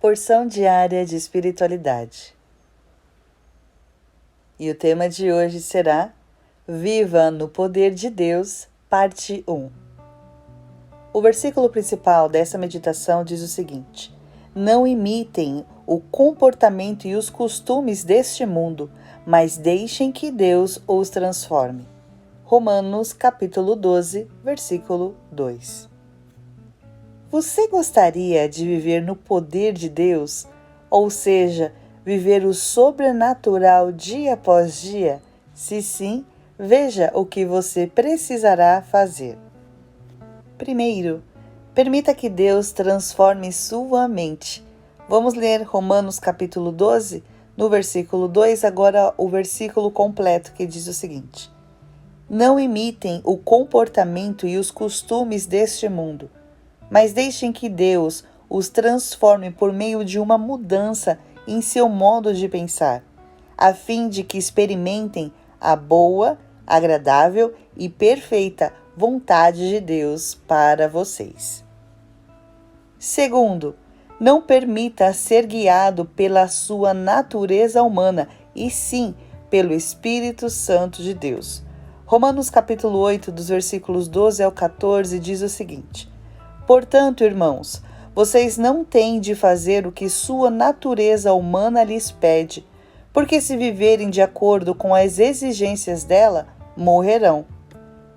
Porção diária de espiritualidade. E o tema de hoje será Viva no Poder de Deus, parte 1. O versículo principal dessa meditação diz o seguinte: Não imitem o comportamento e os costumes deste mundo, mas deixem que Deus os transforme. Romanos capítulo 12, versículo 2. Você gostaria de viver no poder de Deus? Ou seja, viver o sobrenatural dia após dia? Se sim, veja o que você precisará fazer. Primeiro, permita que Deus transforme sua mente. Vamos ler Romanos capítulo 12, no versículo 2, agora o versículo completo que diz o seguinte: Não imitem o comportamento e os costumes deste mundo, mas deixem que Deus os transforme por meio de uma mudança em seu modo de pensar, a fim de que experimentem a boa, agradável e perfeita vontade de Deus para vocês. Segundo, não permita ser guiado pela sua natureza humana, e sim pelo Espírito Santo de Deus. Romanos capítulo 8, dos versículos 12 ao 14, diz o seguinte: Portanto, irmãos, vocês não têm de fazer o que sua natureza humana lhes pede, porque se viverem de acordo com as exigências dela, morrerão.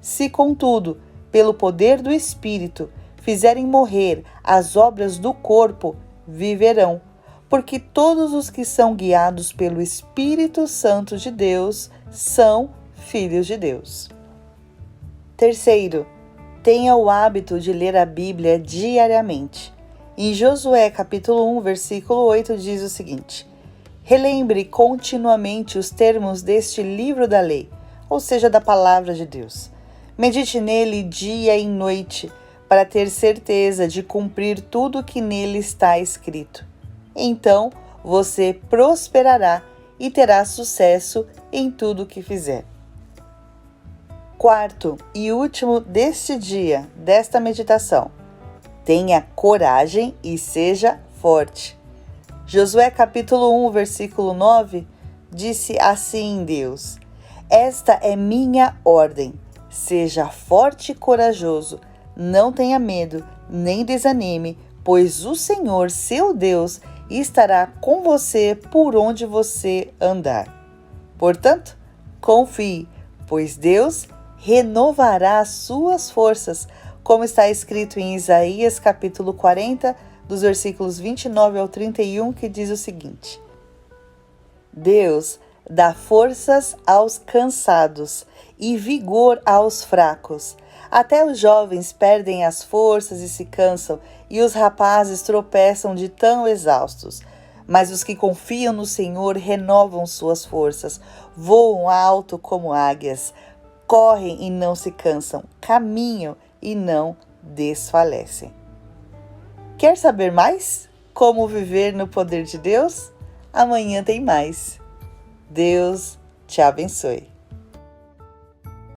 Se, contudo, pelo poder do Espírito, fizerem morrer as obras do corpo, viverão, porque todos os que são guiados pelo Espírito Santo de Deus são filhos de Deus. Terceiro, tenha o hábito de ler a Bíblia diariamente. Em Josué capítulo 1, versículo 8 diz o seguinte: Relembre continuamente os termos deste livro da lei, ou seja, da palavra de Deus. Medite nele dia e noite, para ter certeza de cumprir tudo o que nele está escrito. Então você prosperará e terá sucesso em tudo o que fizer. Quarto e último deste dia, desta meditação: tenha coragem e seja forte. Josué capítulo 1, versículo 9, disse assim Deus: Esta é minha ordem, seja forte e corajoso, não tenha medo, nem desanime, pois o Senhor, seu Deus, estará com você por onde você andar. Portanto, confie, pois Deus renovará as suas forças, como está escrito em Isaías capítulo 40, dos versículos 29 ao 31, que diz o seguinte: Deus dá forças aos cansados e vigor aos fracos. Até os jovens perdem as forças e se cansam, e os rapazes tropeçam de tão exaustos. Mas os que confiam no Senhor renovam suas forças, voam alto como águias, correm e não se cansam, caminham e não desfalecem. Quer saber mais? Como viver no poder de Deus? Amanhã tem mais. Deus te abençoe.